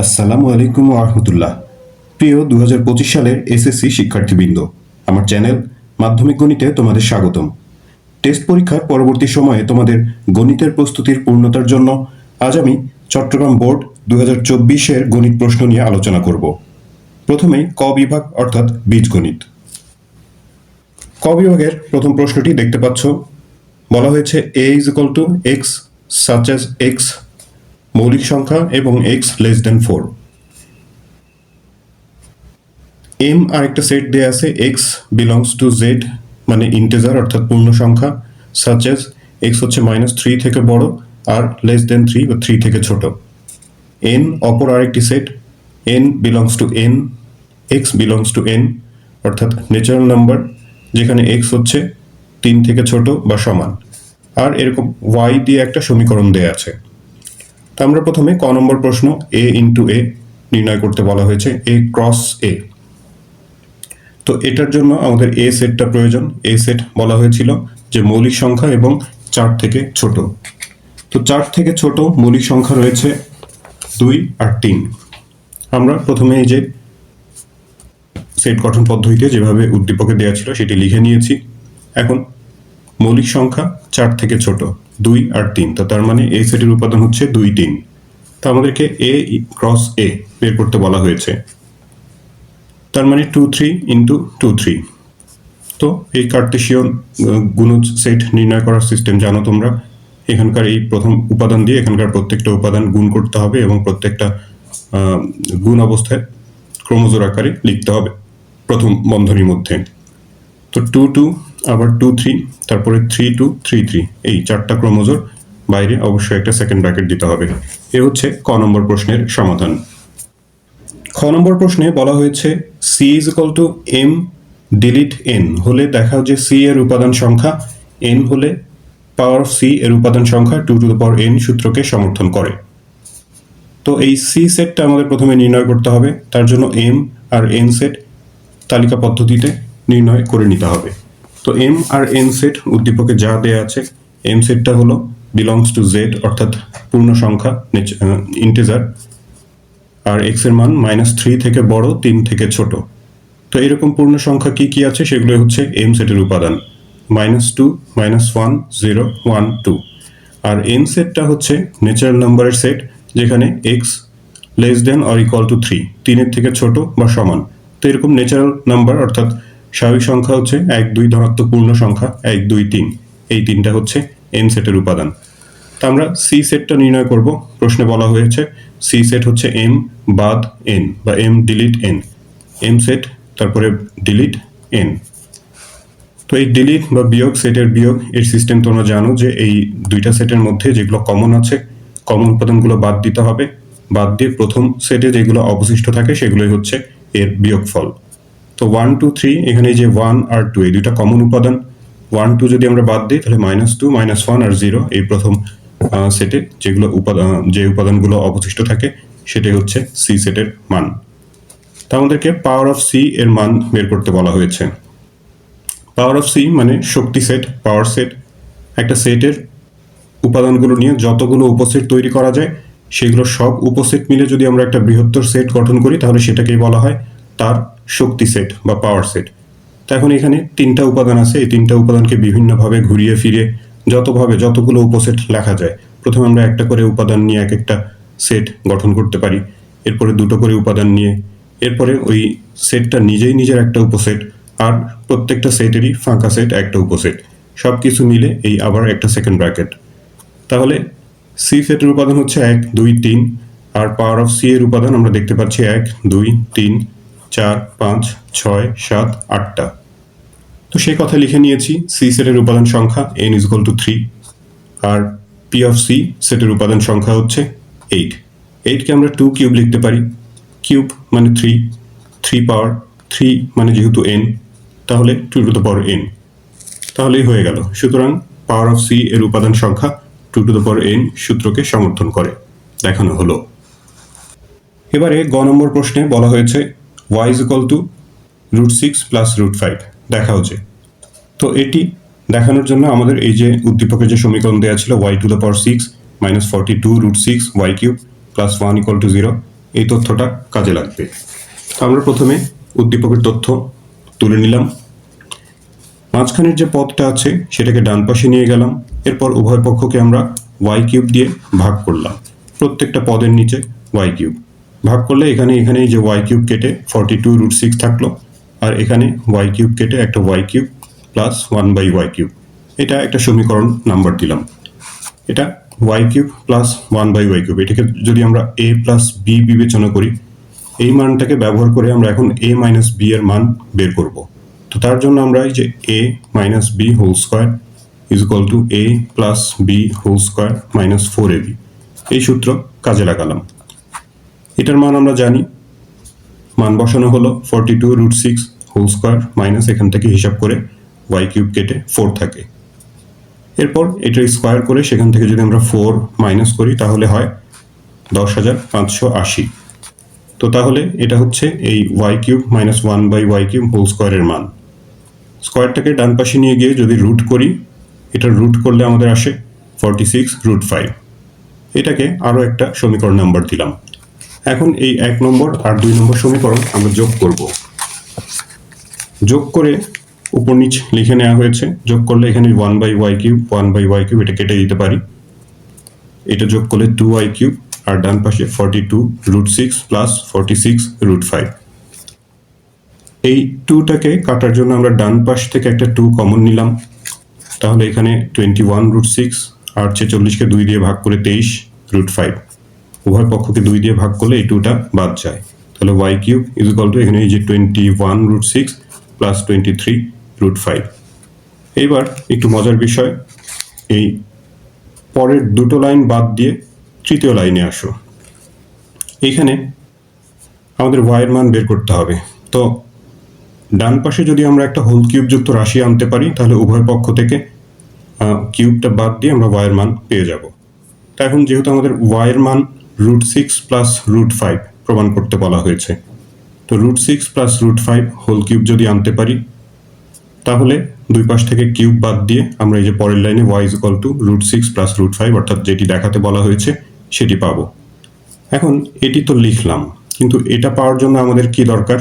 আসসালামু আলাইকুম রহমতুল্লাহ। প্রিয় 2025 সালের এসএসসি শিক্ষার্থীবৃন্দ, আমার চ্যানেল মাধ্যমিক গণিতে তোমাদের স্বাগতম। টেস্ট পরীক্ষার পরবর্তী সময়ে তোমাদের গণিতের প্রস্তুতির পূর্ণতার জন্য আজ আমি চট্টগ্রাম বোর্ড 2024-এর গণিত প্রশ্ন নিয়ে আলোচনা করব। প্রথমেই ক বিভাগ অর্থাৎ বীজগণিত। ক বিভাগের প্রথম প্রশ্নটি দেখতে পাচ্ছ, বলা হয়েছে a is equal to x such as x মৌলিক সংখ্যা এবং x less than 4। m আরেকটা সেট দেয়া আছে x belongs to z মানে ইন্টিজার অর্থাৎ পূর্ণ সংখ্যা, such as x হচ্ছে -3 থেকে বড় আর less than 3 বা 3 থেকে ছোট। n অপর আরেকটি set n belongs to n, x belongs to n অর্থাৎ ন্যাচারাল নাম্বার, যেখানে x হচ্ছে 3 থেকে ছোট বা সমান। আর এরকম y দিয়ে একটা সমীকরণ দেয়া আছে। তো আমরা প্রথমে ক নম্বর প্রশ্ন a ইন্টু a নির্ণয় করতে বলা হয়েছে, a ক্রস a। তো এটার জন্য আমাদের a সেটটা প্রয়োজন। a সেট বলা হয়েছিল যে মৌলিক সংখ্যা এবং 4 থেকে ছোট। তো 4 থেকে ছোট মৌলিক সংখ্যা রয়েছে 2 আর 3। আমরা প্রথমে এই যে সেট গঠন পদ্ধতিতে যেভাবে উদ্দীপকে দেওয়া ছিল সেটি লিখে নিয়েছি। এখন মৌলিক সংখ্যা 4 থেকে ছোট 2 আর 3, তো তার মানে a সেটের উপাদান হচ্ছে 2 3। তো আমাদেরকে a ক্রস a বের করতে বলা হয়েছে, তার মানে 2 3 ইন্টু 2 3। তো এই কার্টেশিয়ান গুণজ সেট নির্ণয় করার সিস্টেম জানো তোমরা। এখানকার এই প্রথম উপাদান দিয়ে এখানকার প্রত্যেকটা উপাদান গুণ করতে হবে এবং প্রত্যেকটা গুণ অবস্থায় ক্রমজোড় আকারে লিখতে হবে প্রথম বন্ধনীর মধ্যে। তো 2 2 আবার 2 3 তারপরে 3 2 3 3, এই চারটা ক্রমজোড়, বাইরে অবশ্যই একটা সেকেন্ড ব্র্যাকেট দিতে হবে। এ হচ্ছে ক নম্বর প্রশ্নের সমাধান। খ নম্বর প্রশ্নে বলা হয়েছে c is equal to m delete n হলে দেখাও যে c এর উপাদান সংখ্যা n হলে পাওয়ার অফ c এর উপাদান সংখ্যা 2 টু দ্য পাওয়ার n সূত্রকে সমর্থন করে। তো এই c সেটটা আমাদের প্রথমে নির্ণয় করতে হবে। তার জন্য m আর n সেট তালিকা পদ্ধতিতে নির্ণয় করে নিতে হবে। তো m আর n সেট উদ্দীপকে যা দেয়া আছে, m সেটটা হলো বিলংস টু z অর্থাৎ পূর্ণ সংখ্যা ইন্টিজার, আর x এর মান -3 থেকে বড় 3 থেকে ছোট। তো এরকম পূর্ণ সংখ্যা কি কি আছে সেগুলো হচ্ছে m সেটের উপাদান, -2 -1 0 1 2। আর n সেটটা হচ্ছে ন্যাচারাল নাম্বারের সেট, যেখানে x less than or equal to 3 3 এর থেকে ছোট বা সমান। তো এরকম ন্যাচারাল নাম্বার অর্থাৎ স্বাভাবিক সংখ্যা হচ্ছে 1 2 ধনাত্মক পূর্ণ সংখ্যা 1 2 3, এই তিনটা হচ্ছে n সেটের উপাদান। তো আমরা c সেটটা নির্ণয় করব। প্রশ্নে বলা হয়েছে c সেট হচ্ছে m বাদ n বা m delete n, m set তারপরে ডিলিট n। তো এই ডিলিট বা বিয়োগ সেটের বিয়োগ এর সিস্টেম তোমরা জানো যে এই দুইটা সেটের মধ্যে যেগুলো কমন আছে কমন উপাদানগুলো বাদ দিতে হবে, বাদ দিয়ে প্রথম সেটে যেগুলো অবশিষ্ট থাকে সেগুলোই হচ্ছে এর বিয়োগফল। তো 1 2 3 এখানে যে 1 আর 2 এই দুইটা কমন উপাদান, 1 2 যদি আমরা বাদ দিই তাহলে -2 -1 আর 0 এই প্রথম সেটে যেগুলো যে উপাদানগুলো অবশিষ্ট থাকে সেটাই হচ্ছে c সেটের মান। তা আমাদেরকে পাওয়ার অফ c এর মান বের করতে বলা হয়েছে। পাওয়ার অফ c মানে শক্তি সেট, পাওয়ার সেট। একটা সেটের উপাদানগুলো নিয়ে যতগুলো উপসেট তৈরি করা যায় সেগুলো সব উপসেট মিলে যদি আমরা একটা বৃহত্তর সেট গঠন করি তাহলে সেটাকেই বলা হয় তার শক্তি সেট বা পাওয়ার সেট। তো এখন এখানে তিনটা উপাদান আছে, এই তিনটা উপাদানকে বিভিন্নভাবে ঘুরিয়ে ফিরে যতগুলো উপসেট লেখা যায়, প্রথমে আমরা একটা করে উপাদান নিয়ে এক একটা সেট গঠন করতে পারি, এরপরে দুটো করে উপাদান নিয়ে, এরপরে ওই সেটটা নিজেই নিজের একটা উপসেট, আর প্রত্যেকটা সেটেরই ফাঁকা সেট একটা উপসেট, সব কিছু মিলে এই আবার একটা সেকেন্ড ব্র্যাকেট। তাহলে c সেটের উপাদান হচ্ছে 1 2 3, আর পাওয়ার অফ c এর উপাদান আমরা দেখতে পাচ্ছি 1 2 3 4 5 6 7 8টা। তো সেই কথা লিখে নিয়েছি, c সেটের উপাদান সংখ্যা n is equal to 3, R p of c সেটের উপাদান সংখ্যা হচ্ছে 8। 8 কে আমরা 2 কিউব লিখতে পারি, কিউব মানে 3, 3 পাওয়ার 3 মানে যেহেতু n তাহলে 2 টু দ্য পাওয়ার n, তাহলেই হয়ে গেল। সুতরাং পাওয়ার অফ c এর উপাদান সংখ্যা 2 টু দ্য পাওয়ার n সূত্রকে সমর্থন করে, দেখানো হলো। এবারে গ নম্বর প্রশ্নে বলা হয়েছে y is equal to √6 plus √5 দেখাও যে। তো এটি দেখানোর জন্য আমাদের এই যে উদ্দীপকের যে সমীকরণ দেওয়া ছিল y two the power 6 -42 √6 y cube plus 1 equal to 0, এই তথ্যটা কাজে লাগবে। তো আমরা প্রথমে উদ্দীপকের তথ্য তুলে নিলাম। মাঝখানের যে পদটা আছে সেটাকে ডান পাশে নিয়ে গেলাম। এরপর উভয় পক্ষকে আমরা ওয়াই কিউব দিয়ে ভাগ করলাম। প্রত্যেকটা পদের নিচে ওয়াই কিউব ভাগ করলে এখানে এই যে ওয়াই কিউব কেটে 42√6 থাকলো, আর এখানে ওয়াই কিউব কেটে একটা Y cube plus 1/y cube. এটা একটা সমীকরণ নাম্বার দিলাম। এটা Y cube plus 1/y cube, এটাকে যদি আমরা a প্লাস বি বিবেচনা করি, এই মানটাকে ব্যবহার করে আমরা এখন a মাইনাস বি এর মান বের করব। তো তার জন্য আমরা এই যে a minus B whole square is equal to a plus B whole square minus 4ab, এই সূত্র কাজে লাগালাম। এটার মান আমরা জানি, মান বসানো হলো 42√6 হোল স্কোয়ার মাইনাস এখান থেকে হিসাব করে ওয়াই কিউব কেটে 4 থাকে। এরপর এটা স্কোয়ার করে সেখান থেকে যদি আমরা 4 মাইনাস করি তাহলে হয় 10,580। তো তাহলে এটা হচ্ছে এই Y cube minus 1/y cube whole স্কোয়ারের মান। স্কোয়ারটাকে ডান পাশে নিয়ে গিয়ে যদি রুট করি, এটা রুট করলে আমাদের আসে 46√5। এটাকে আরও একটা সমীকরণ নাম্বার দিলাম। এখন এই 1 নম্বর আর 2 নম্বর সমীকরণ আমরা যোগ করব। যোগ করে উপর নিচ লিখে নেওয়া হয়েছে। যোগ করলে এখানে 1/y কিউব 1/y কিউব এটা কেটে দিতে পারি। এটা যোগ করলে 2y কিউব, আর ডান পাশে 42√6 প্লাস 46√5। এই 2টাকে কাটার জন্য আমরা ডান পাশ থেকে একটা 2 কমন নিলাম। তাহলে এখানে 21√6 আর 46কে 2 দিয়ে ভাগ করে 23√5। উভয় পক্ষকে 2 দিয়ে ভাগ করলে এই 2টা বাদ যায়। তাহলে Y cube is equal to এখানে এই যে 21√6 প্লাস 23√5। এইবার একটু মজার বিষয়, এই পরের দুটো লাইন বাদ দিয়ে তৃতীয় লাইনে আসো। এইখানে আমাদের ওয়াই এর মান বের করতে হবে। তো ডান পাশে যদি আমরা একটা হোল কিউব যুক্ত রাশি আনতে পারি তাহলে উভয় পক্ষ থেকে কিউবটা বাদ দিয়ে আমরা ওয়াই এর মান পেয়ে যাব। তো এখন যেহেতু আমাদের ওয়াই এর মান √6 প্লাস √5 প্রমাণ করতে বলা হয়েছে, তো √6 প্লাস √5 হোল কিউব যদি আনতে পারি তাহলে দুই পাশ থেকে কিউব বাদ দিয়ে আমরা এই যে পরের লাইনে y is equal two √6 plus √5 অর্থাৎ যেটি দেখাতে বলা হয়েছে সেটি পাবো। এখন এটি তো লিখলাম, কিন্তু এটা পাওয়ার জন্য আমাদের কি দরকার?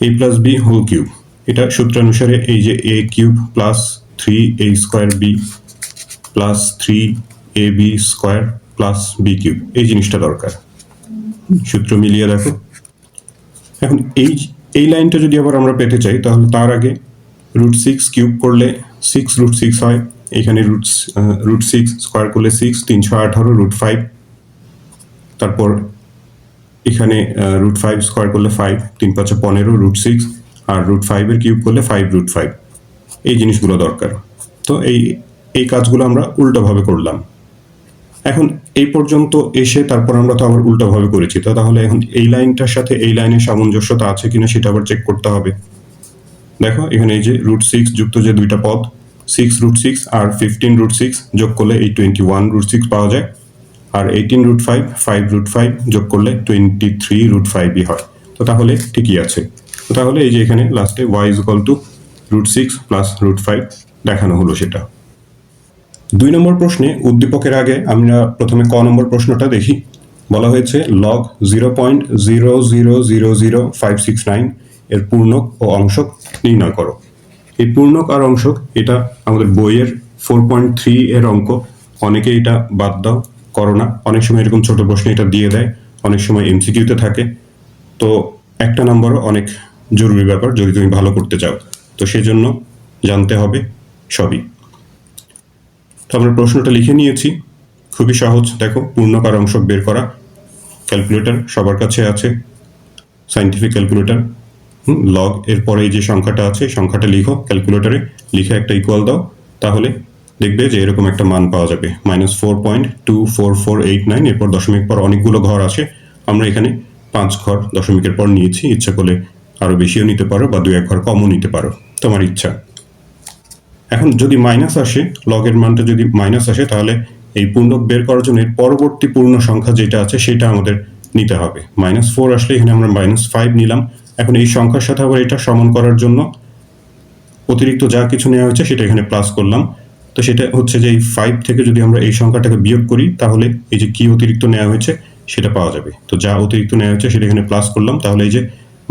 a plus B whole cube. এটা সূত্রানুসারে এই যে a cube plus 3a square B plus 3ab square plus B cube, এই জিনিসটা দরকার। সূত্র মিলিয়ে দেখো। এখন এই লাইনটা যদি আবার আমরা পেতে চাই তাহলে তার আগে √6 কিউব করলে 6√6 হয়, এখানে √6 স্কোয়ার করলে 6, 318√5, তারপর এখানে √5 স্কোয়ার করলে 5, 3×5 = 15, √6 আর √5 এর কিউব করলে 5√5। এই জিনিসগুলো দরকার। তো এই কাজগুলো আমরা উল্টোভাবে করলাম। এখন এই পর্যন্ত এসে তারপর আমরা তো আবার উল্টোভাবে করেছি, তো তাহলে এখন এই লাইনটার সাথে এই লাইনের সামঞ্জস্যতা আছে কিনা সেটা আবার চেক করতে হবে। দেখো এখানে এই যে √6 যুক্ত যে দুইটা পদ 6√6 আর 15√6 যোগ করলে এই 21√6 পাওয়া যায়, আর 18√5 5√5 যোগ করলে 23√5ই হয়। তো তাহলে ঠিকই আছে। তো তাহলে এই যে এখানে লাস্টে y is equal two √6 plus √5 দেখানো হলো সেটা। 2 নম্বর প্রশ্নে উদ্দীপকের আগে আমরা প্রথমে ক নম্বর প্রশ্নটা দেখি। বলা হয়েছে লগ 0.0000569 এর পূর্ণক ও অংশক নির্ণয় করো। এই পূর্ণক আর অংশক এটা আমাদের বইয়ের 4.3 এর অঙ্ক। অনেকে এটা বাদ দাও, করো না। অনেক সময় এরকম ছোট প্রশ্ন এটা দিয়ে দেয়, অনেক সময় এমসিকিউতে থাকে। তো একটা নাম্বারও অনেক জরুরি ব্যাপার যদি তুমি ভালো করতে চাও, তো সেজন্য জানতে হবে সবই। তো আমরা প্রশ্নটা লিখে নিয়েছি, খুবই সহজ। দেখো পূর্ণক আর অংশক বের করা। ক্যালকুলেটর সবার কাছে আছে, সাইন্টিফিক ক্যালকুলেটর। লগ এর পরে যে সংখ্যাটা আছে সংখ্যাটা লিখো ক্যালকুলেটরে, লিখে একটা ইকুয়াল দাও, তাহলে দেখবে যে এরকম একটা মান পাওয়া যাবে -4.24489। এরপর দশমিক পর অনেকগুলো ঘর আছে, আমরা এখানে 5 ঘর দশমিকের পর নিয়েছি। ইচ্ছা করলে আরো বেশিও নিতে পারো বা 2-1 ঘর কমও নিতে পারো, তোমার ইচ্ছা। এখন যদি মাইনাস আসে, লগের মানটা যদি মাইনাস আসে তাহলে এই পূর্ণক বের করার জন্য পরবর্তী পূর্ণ সংখ্যা যেটা আছে সেটা আমাদের নিতে হবে। -4 আসলে এখানে আমরা -5 নিলাম। এখন এই সংখ্যার সাথে আবার এটা সমান করার জন্য অতিরিক্ত যা কিছু নেওয়া হয়েছে সেটা এখানে প্লাস করলাম। তো সেটা হচ্ছে যে এই 5 থেকে যদি আমরা এই সংখ্যাটাকে বিয়োগ করি তাহলে এই যে কি অতিরিক্ত নেওয়া হয়েছে সেটা পাওয়া যাবে। তো যা অতিরিক্ত নেওয়া হচ্ছে সেটা এখানে প্লাস করলাম, তাহলে এই যে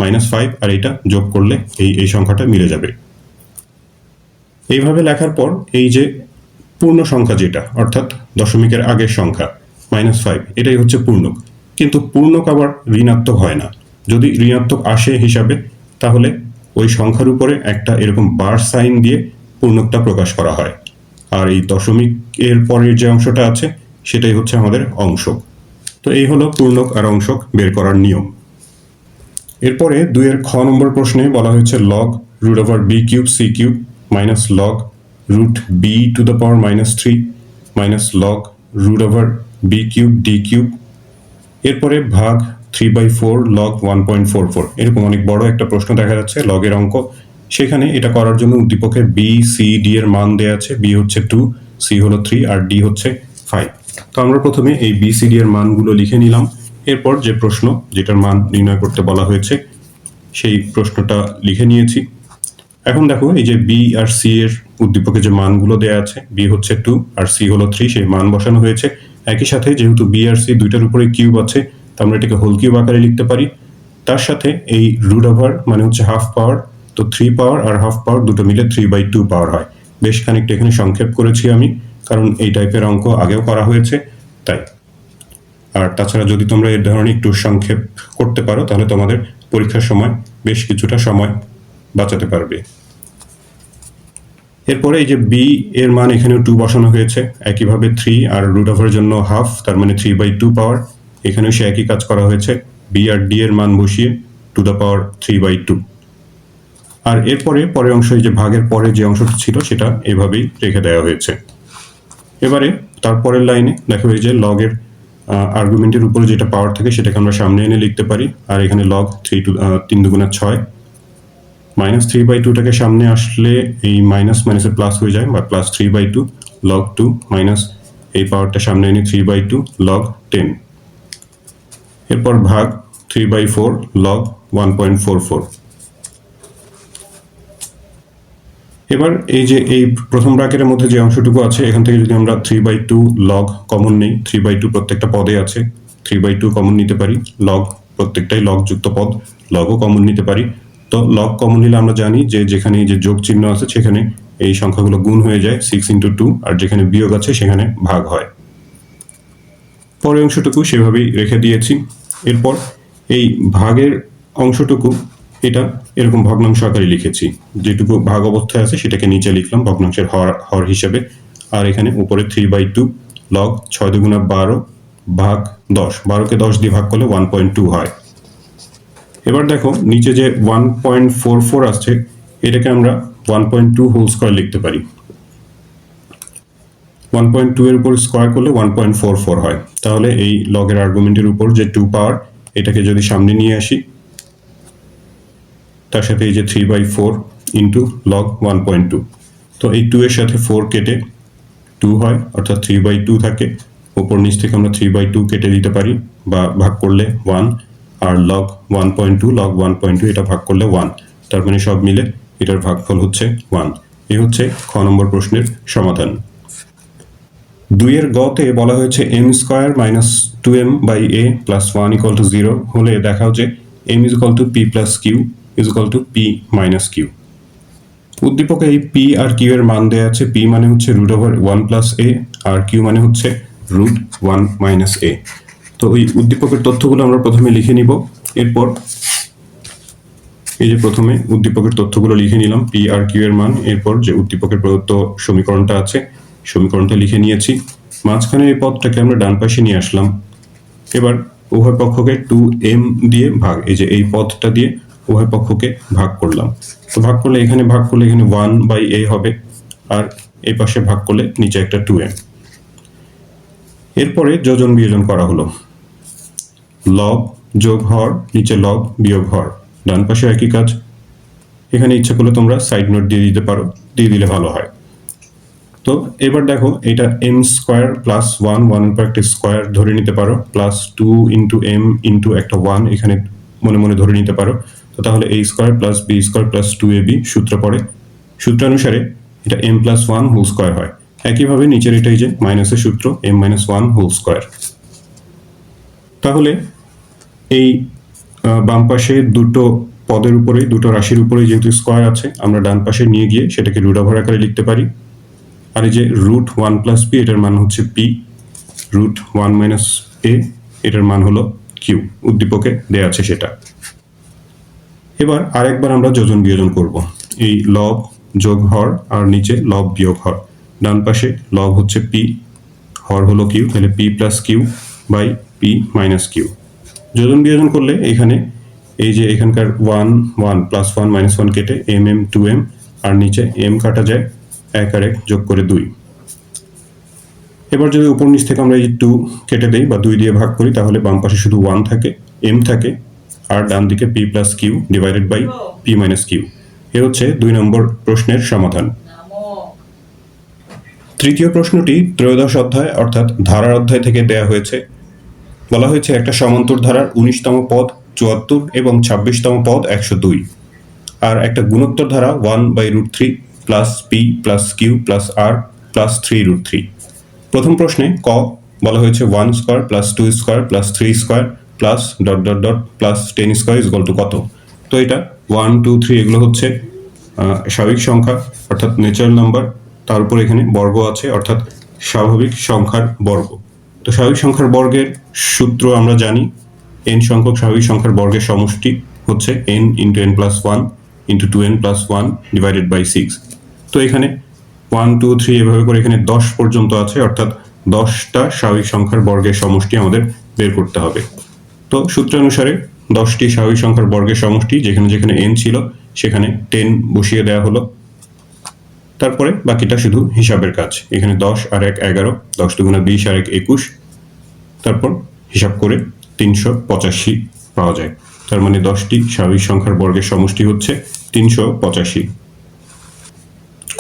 -5 আর এটা যোগ করলে এই সংখ্যাটা মিলে যাবে। এইভাবে লেখার পর এই যে পূর্ণ সংখ্যা যেটা অর্থাৎ দশমিকের আগের সংখ্যা -5, এটাই হচ্ছে পূর্ণক। কিন্তু পূর্ণক আবার ঋণাত্মক হয় না। যদি ঋণাত্মক আসে হিসাবে তাহলে ওই সংখ্যার উপরে একটা এরকম বার সাইন দিয়ে পূর্ণকটা প্রকাশ করা হয়। আর এই দশমিক এর পরের যে অংশটা আছে সেটাই হচ্ছে আমাদের অংশক। তো এই হলো পূর্ণক আর অংশক বের করার নিয়ম। এরপরে 2-এর খ নম্বর প্রশ্নে বলা হয়েছে log √b³ c³ minus log √b⁻³ minus log √b³ d³। এরপরে ভাগ 3/4 log 1.44। এরকম অনেক বড় একটা প্রশ্ন দেখা যাচ্ছে, লগের অঙ্ক। সেখানে এটা করার জন্য উদ্দীপকে b, c, d এর মান দেয়া আছে। b হচ্ছে 2, c হলো 3 আর d হচ্ছে 5। তো আমরা প্রথমে এই b, c, d এর মানগুলো লিখে নিলাম। এরপর যে প্রশ্ন যেটার মান নির্ণয় করতে বলা হয়েছে সেই প্রশ্নটা লিখে নিয়েছি। এখন দেখো এই যে b আর c এর উদ্দীপকে যে মানগুলো দেয়া আছে, b হচ্ছে 2 আর c হলো 3, সেই মান বসানো হয়েছে। একই সাথে যেহেতু b আর c দুইটার উপরে কিউব আছে, তো আমরা এটাকে হোল কিউব আকারে লিখতে পারি। তার সাথে এই রুট ওভার মানে হচ্ছে হাফ পাওয়ার, তো 3 পাওয়ার আর হাফ পাওয়ার দুটো মিলে 3/2 পাওয়ার হয়। বেশ খানিকটা এখানে সংক্ষেপ করেছি আমি, কারণ এই টাইপের অঙ্ক আগেও করা হয়েছে তাই। আর তাছাড়া যদি তোমরা এই ধরনের একটু সংক্ষেপ করতে পারো তাহলে তোমাদের পরীক্ষার সময় বেশ কিছুটা সময় বাঁচাতে পারবে। এরপরে এই যে b এর মান এখানেও 2 বসানো হয়েছে, একইভাবে 3 আর রুট ওভারের জন্য হাফ, তার মানে 3/2 পাওয়ার। এখানেও সে একই কাজ করা হয়েছে, b আর d এর মান বসিয়ে টু দ্য পাওয়ার 3/2। আর এরপরে পরের অংশ এই যে ভাগের পরে যে অংশটা ছিল সেটা এভাবেই রেখে দেওয়া হয়েছে। এবারে তারপরের লাইনে দেখো এই যে লগের আর্গুমেন্টের উপরে যেটা পাওয়ার থাকে সেটাকে আমরা সামনে এনে লিখতে পারি। আর এখানে log 3 দুগুণা 6, -3/2টাকে সামনে আসলে এই মাইনাস মাইনাসে প্লাস হয়ে যায়, বা +3/2 log 2 মাইনাস এই পাওয়ারটা সামনে এনে 3/2 log 10। এরপর ভাগ 3/4 log 1.44। এবার এই যে এই প্রথম ব্র্যাকেটের মধ্যে যে অংশটুকু আছে এখান থেকে যদি আমরা 3/2 log কমন নেই, 3/2 প্রত্যেকটা পদে আছে, 3/2 কমন নিতে পারি। log প্রত্যেকটাই log যুক্ত পদ, লগও কমন নিতে পারি। তো log কমন নিলে আমরা জানি যে যেখানে যে যোগ চিহ্ন আছে সেখানে এই সংখ্যাগুলো গুণ হয়ে যায় 6 × 2, আর যেখানে বিয়োগ আছে সেখানে ভাগ হয়। পরের অংশটুকু সেভাবেই রেখে দিয়েছি। এরপর এই ভাগের অংশটুকু এটা এরকম ভগ্নাংশ আকারে লিখেছি, যেটুকু ভাগ অবস্থায় আছে সেটাকে নিচে লিখলাম ভগ্নাংশের হর হিসেবে। আর এখানে উপরে 3/2 log 6 দুগুণা 12 ভাগ 10, 12কে 10 দিয়ে ভাগ করলে 1.2 হয়। এবার দেখো নিচে যে 1.44 আসছে এটাকে আমরা 1.2 হোল স্কয়ার লিখতে পারি। 1.2 এর উপর স্কয়ার করলে 1.44 হয়। তাহলে এই লগের আর্গুমেন্টের উপর যে 2 পাওয়ার এটাকে যদি সামনে নিয়ে আসি, তার সাথে এই যে 3/4 ইন্টু log 1.2, তো এই 2 এর সাথে 4 কেটে 2 হয়, অর্থাৎ 3/2 থাকে। উপর নিচ থেকে আমরা 3/2 কেটে দিতে পারি বা ভাগ করলে 1, আর log 1.2 log 1.2 এটা ভাগ করলে 1, তার মানে সব মিলে এটার ভাগফল হচ্ছে 1। এই হচ্ছে খ নম্বর প্রশ্নের সমাধান। 2-এর গতে বলা হয়েছে m² - 2m/a + 1 = 0 হলে দেখাও যে m = p + q = p - q। উদ্দীপকে এই p আর q এর মান দেয়া আছে। p মানে হচ্ছে √1 + a আর q মানে হচ্ছে √1 - a। তো ওই উদ্দীপকের তথ্যগুলো আমরা প্রথমে লিখে নিব। এরপর এই যে প্রথমে উদ্দীপকের তথ্যগুলো লিখে নিলাম, p আর q এর মান। এরপর যে উদ্দীপকের প্রদত্ত সমীকরণটা আছে সমীকরণটা লিখে নিয়েছি। মাঝখানে এই পদটাকে আমরা ডান পাশে নিয়ে আসলাম। এবার উভয় পক্ষকে 2m দিয়ে ভাগ, এই যে এই পদটা দিয়ে উভয় পক্ষকে ভাগ করলাম। তো ভাগ করলে এখানে 1/a হবে, আর এই পাশে ভাগ করলে নিচে একটা 2m। এরপরে যোজন বিয়োজন করা হলো, লব যোগ হর, নিচে লব বিয়োগ হর, ডান পাশে একই কাজ। এখানে ইচ্ছা করলে তোমরা সাইড নোট দিয়ে দিতে পারো, দিয়ে দিলে ভালো হয়। তো এবার দেখো এটা m² + 1 এর পর একটা স্কয়ার ধরে নিতে পারো, +2 × m × একটা 1 এখানে মনে মনে ধরে নিতে পারো। তো তাহলে a² + b² + 2ab সূত্র পড়ে। সূত্রানুসারে এটা m + 1 হোল স্কয়ার হয়। একইভাবে নিচের এটাই যে মাইনাসের সূত্র m - 1 হোল স্কয়ার। তাহলে এই বাম পাশে দুটো পদের উপরে, দুটো রাশির উপরে যেহেতু স্কোয়ার আছে, আমরা ডান পাশে নিয়ে গিয়ে সেটাকে রুট ওভার আকারে লিখতে পারি। আর এই যে রুট 1 প্লাস পি, এটার মান হচ্ছে পি, রুট 1 মাইনাস এ, এটার মান হলো কিউ, উদ্দীপকে দেয়া আছে সেটা। এবার আরেকবার আমরা যোজন বিয়োজন করব। এই লব যোগ হর আর নিচে লব বিয়োগ হর। ডান পাশে লব হচ্ছে পি, হর হলো কিউ, তাহলে P plus Q by P minus Q. যোজন বিয়োজন করলে এখানে এই যে এখানকার 1 1 প্লাস 1 মাইনাস 1 কেটে এম এম 2m, আর নিচে এম কাটা যায় 1 আর 1 যোগ করে 2। এবার যদি উপর নিচ থেকে আমরা এই 2 কেটে দেই বা 2 দিয়ে ভাগ করি, তাহলে বাম পাশে শুধু 1 থাকে, m থাকে, আর ডান দিকে p plus q divided by p minus q. এ হচ্ছে 2 নম্বর প্রশ্নের সমাধান। তৃতীয় প্রশ্নটি ত্রয়োদশ অধ্যায় অর্থাৎ ধারার অধ্যায় থেকে দেয়া হয়েছে। বলা হয়েছে একটা সমান্তর ধারার 19তম পদ 74 এবং 26তম পদ 102, আর একটা গুণোত্তর ধারা 1/√3 plus p plus q plus r plus 3√3। প্রথম প্রশ্নে ক বলা হয়েছে 1 square plus 2 square plus 3 square plus dot dot dot plus 10 square is equal to কত। তো এটা 1 2 3 এগুলো হচ্ছে স্বাভাবিক সংখ্যা অর্থাৎ ন্যাচারাল নাম্বার, তার উপর এখানে বর্গ আছে অর্থাৎ স্বাভাবিক সংখ্যার বর্গ। তো স্বাভাবিক সংখ্যার বর্গের সূত্র আমরা জানি, n সংখ্যক স্বাভাবিক সংখ্যার বর্গের সমষ্টি হচ্ছে n into n plus 1 into 2n plus 1 divided by 6। তো এখানে 1 2 3 এভাবে করে এখানে 10 পর্যন্ত আছে, অর্থাৎ 10টা স্বাভাবিক সংখ্যার বর্গের সমষ্টি আমাদের বের করতে হবে। তো সূত্রানুসারে 10টি স্বাভাবিক সংখ্যার বর্গের সমষ্টি, যেখানে যেখানে n ছিল সেখানে 10 বসিয়ে দেওয়া হলো। তারপরে বাকিটা শুধু হিসাবের কাজ। এখানে 10 আর 1 11, 10 দুগুণা 20 আর 1 21, তারপর হিসাব করে 385 পাওয়া যায়। তার মানে 10টি স্বাভাবিক সংখ্যার বর্গের সমষ্টি হচ্ছে 385।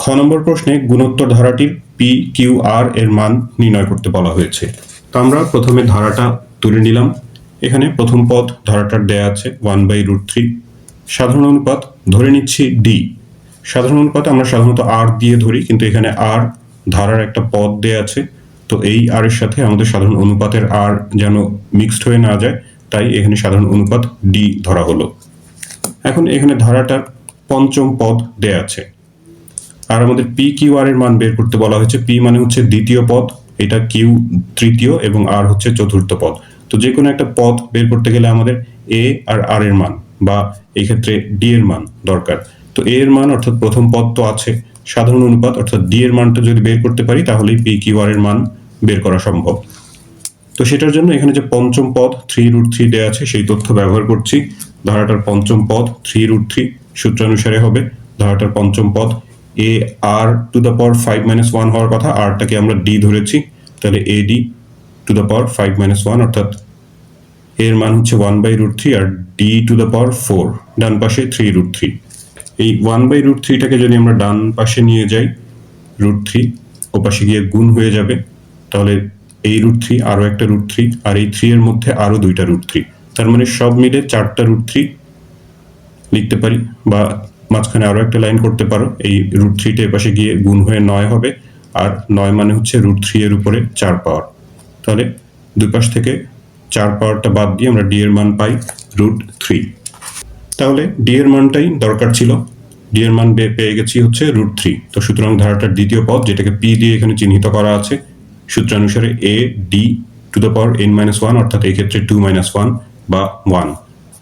খ নম্বর প্রশ্নে গুণোত্তর ধারাটির পি কিউ আর এর মান নির্ণয় করতে বলা হয়েছে। তো আমরা প্রথমে ধারাটা তুলে নিলাম। এখানে প্রথম পদ ধারাটার দেয়া আছে 1/√3। সাধারণ অনুপাত ধরে নিচ্ছি ডি। সাধারণ অনুপাত আমরা সাধারণত আর দিয়ে ধরি, কিন্তু এখানে আর ধারার একটা পদ দেয়া আছে, তো এই আর এর সাথে আমাদের সাধারণ অনুপাতের আর যেন মিক্সড হয়ে না যায়, তাই এখানে সাধারণ অনুপাত ডি ধরা হলো। এখন এখানে ধারাটার পঞ্চম পদ দেয়া আছে, আর আমাদের পি কিউ আর এর মান বের করতে বলা হয়েছে। পি মানে হচ্ছে দ্বিতীয় পদ, এটা কিউ তৃতীয় এবং আর হচ্ছে চতুর্থ পদ। তো যে কোনো একটা পদ বের করতে গেলে আমাদের এ আর আর এর মান বা এই ক্ষেত্রে ডি এর মান দরকার। তো এ এর মান অর্থাৎ প্রথম পদ তো আছে, সাধারণ অনুপাত অর্থাৎ ডি এর মানটা যদি বের করতে পারি তাহলেই পি কিউ আর এর মান বের করা সম্ভব। তো সেটার জন্য এখানে যে পঞ্চম পদ 3√3 দেয়া আছে সেই তথ্য ব্যবহার করছি। ধারাটার পঞ্চম পদ 3√3 সূত্রানুসারে হবে ধারাটার পঞ্চম পদ এ আর টু দ্য পাওয়ার 5-1 হওয়ার কথা, আরটাকে আমরা ডি ধরেছি, তাহলে এ ডি টু দ্য পাওয়ার 5-1 অর্থাৎ এর মান হচ্ছে 1/√3 আর ডি টু দ্য পাওয়ার 4, ডান পাশে 3√3। এই 1/√3টাকে যদি আমরা ডান পাশে নিয়ে যাই, √3 ও পাশে গিয়ে গুণ হয়ে যাবে, তাহলে এই √3 আরো একটা √3 আর এই 3 এর মধ্যে আরো দুইটা √3, তার মানে সব মিলে 4টা √3 লিখতে পারি, বা মাঝখানে আরো একটা লাইন করতে পারো। এই √3টা এপাশে গিয়ে গুণ হয়ে 9 হবে, আর 9 মানে হচ্ছে √3 এর উপরে 4 পাওয়ার। তাহলে দুই পাশ থেকে 4 পাওয়ারটা বাদ দিয়ে আমরা ডি এর মান পাই √3। তাহলে ডি এর মানটাই দরকার ছিল, ডি এর মান পেয়ে গেছি হচ্ছে √3। তো সুতরাং ধারাটার দ্বিতীয় পদ, যেটাকে পি দিয়ে এখানে চিহ্নিত করা আছে, সূত্রানুসারে a d to the power n-1 অর্থাৎ এই ক্ষেত্রে 2-1 বা 1।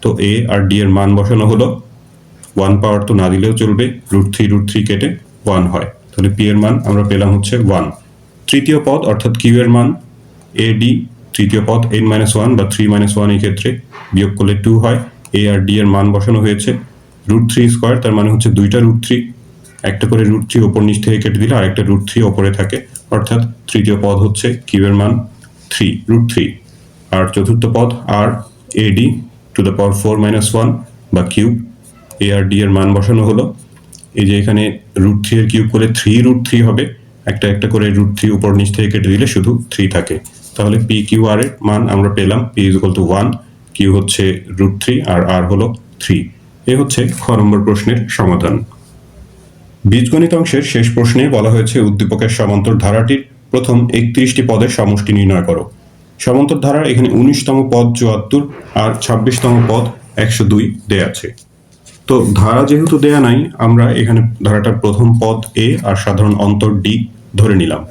তো এ আর ডি এর মান বসানো হলো, 1 পাওয়ার তো না দিলেও চলবে, √3 কেটে 1 হয়, তাহলে পি এর মান আমরা পেলাম হচ্ছে 1। তৃতীয় পদ অর্থাৎ কিউ এর মান এ ডি, তৃতীয় পদ n-1 বা 3-1 এই ক্ষেত্রে বিয়োগ করলে 2 হয়। এ আর ডি এর মান বসানো হয়েছে, √3 স্কোয়ার তার মানে হচ্ছে দুইটা √3, একটা করে √3 ওপর নিচ থেকে কেটে দিলে আরেকটা √3 ওপরে থাকে, অর্থাৎ তৃতীয় পদ হচ্ছে কিউ এর মান √3। আর চতুর্থ পদ আর a d to the power 4-1 বা কিউব, এ আর ডি এর মান বসানো হলো। এই যে এখানে √3 এর কিউব করে 3√3 হবে, একটা একটা করে √3 উপর নিচ থেকে কেটে দিলে শুধু 3 থাকে। তাহলে পি কিউ আর এর মান আমরা পেলাম, P is equal to 1, Q হচ্ছে √3 আর আর হলো 3। এ হচ্ছে খ নম্বর প্রশ্নের সমাধান। বীজগণিত অংশের শেষ প্রশ্নে বলা হয়েছে উদ্দীপকের সমান্তর ধারাটির প্রথম 31টি পদের সমষ্টি নির্ণয় করো। সমান্তর ধারার এখানে 19তম পদ 74 আর 26তম পদ 102 দেয়া আছে। তো ধারা যেহেতু দেয়া নাই, আমরা এখানে ধারাটার প্রথম পদ এ আর সাধারণ অন্তর ডি ধরে নিলাম।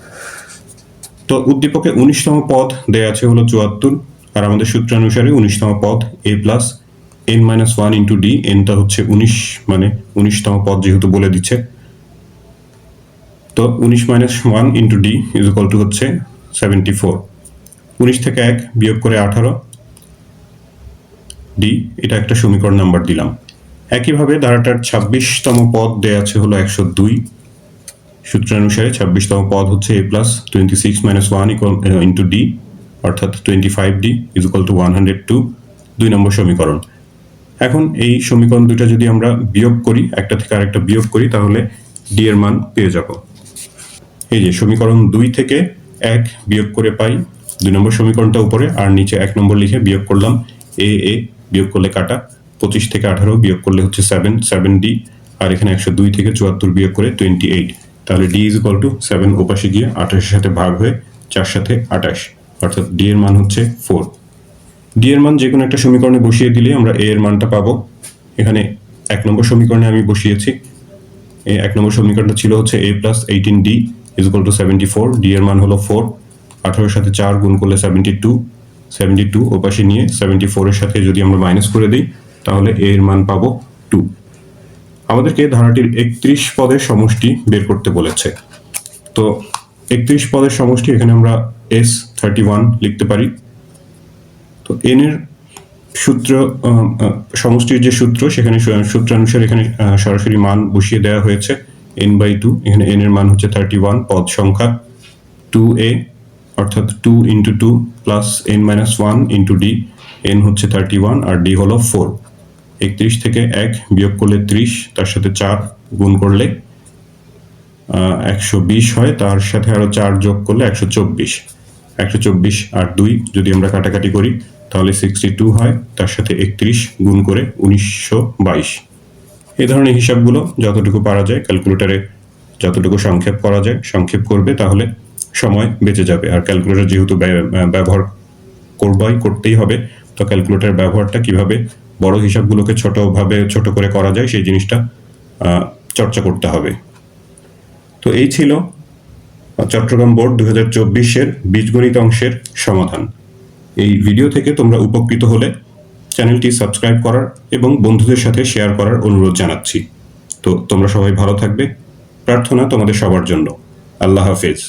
তো উদ্দীপকে 19তম পদ দেয়া আছে হলো 74, আর আমাদের সূত্রানুসারে 19তম পদ a plus n-1 into d, এনটা হচ্ছে 19, মানে 19তম পদ যেহেতু বলে দিচ্ছে, তো 19-1 into D is equal two হচ্ছে 74। 19 থেকে 1 বিয়োগ করে 18 ডি, এটা একটা সমীকরণ নাম্বার দিলাম। একইভাবে ধারাটার 26তম পদ দেয়া আছে হলো 102, সূত্রানুসারে 26তম পদ হচ্ছে a প্লাস 26-1 ইন্টু ডি, অর্থাৎ 25d ইজ ইকুয়াল টু 102, 2 নম্বর সমীকরণ। এখন এই সমীকরণ দুইটা যদি আমরা বিয়োগ করি, একটা থেকে আরেকটা বিয়োগ করি, তাহলে ডি এর মান পেয়ে যাব। এই যে সমীকরণ 2 থেকে 1 বিয়োগ করে পাই 2 নম্বর সমীকরণটা উপরে, আর নিচে 1 নম্বর লিখে বিয়োগ করলাম এ বিয়োগ করলে কাটা, 25 থেকে 18 বিয়োগ করলে হচ্ছে 7d, আর এখানে 102 থেকে 74 বিয়োগ করে 28, তাহলে ডি ইজ ইকুয়াল টু 7 ওপাশে গিয়ে 28 এর সাথে ভাগ হয়ে 4 সাথে 28, অর্থাৎ ডি এর মান হচ্ছে 4। ডি এর মান যে কোনো একটা সমীকরণে বসিয়ে দিলে আমরা এ এর মানটা পাবো। এখানে 1 নম্বর সমীকরণে আমি বসিয়েছি, এই 1 নম্বর সমীকরণটা ছিল হচ্ছে a plus 18d is equal two 74, D এর মান হলো 4, 18 সাথে 4 গুণ করলে 72 ওপাশে নিয়ে 74 এর সাথে যদি আমরা মাইনাস করে দিই, তাহলে a এর মান পাবো 2। আমাদেরকে ধারাটির 31 পদের সমষ্টি বের করতে বলেছে। তো 31 পদের সমষ্টি এখানে আমরা S31 লিখতে পারি। তো n এর সূত্র, সমষ্টির যে সূত্র, সেখানে সূত্রানুসারে এখানে সরাসরি মান বসিয়ে দেওয়া হয়েছে n/2, এখানে n এর মান হচ্ছে 31, পদ সংখ্যা 2a, অর্থাৎ 2 into 2 plus n-1 into D, n হচ্ছে 31 আর ডি হলো 4। 31 থেকে 1 বিয়োগ করলে 30, তার সাথে 4 গুণ করলে 120 হয়, তার সাথে আরো 4 যোগ করলে 124 আর 2 যদি আমরা কাটাকাটি করি তাহলে 62 হয়, তার সাথে 31 গুণ করে 1922। এই ধরনের হিসাবগুলো যতটুকু পারা যায় ক্যালকুলেটরে যতটুকু সংক্ষেপ করা যায় সংক্ষেপ করবে, তাহলে সময় বেঁচে যাবে। আর ক্যালকুলেটর যেহেতু ব্যবহার করতেই হবে, তো ক্যালকুলেটর ব্যবহারটা কিভাবে বড় হিসাবগুলোকে ছোট করে করা যায় সেই জিনিসটা চর্চা করতে হবে। তো এই ছিল চট্টগ্রাম বোর্ড 2024-এর বীজগণিত অংশের সমাধান। এই ভিডিও থেকে তোমরা উপকৃত হলে চ্যানেলটি সাবস্ক্রাইব করার এবং বন্ধুদের সাথে শেয়ার করার অনুরোধ জানাচ্ছি। তো তোমরা সবাই ভালো থাকবে, প্রার্থনা তোমাদের সবার জন্য। আল্লাহ হাফেজ।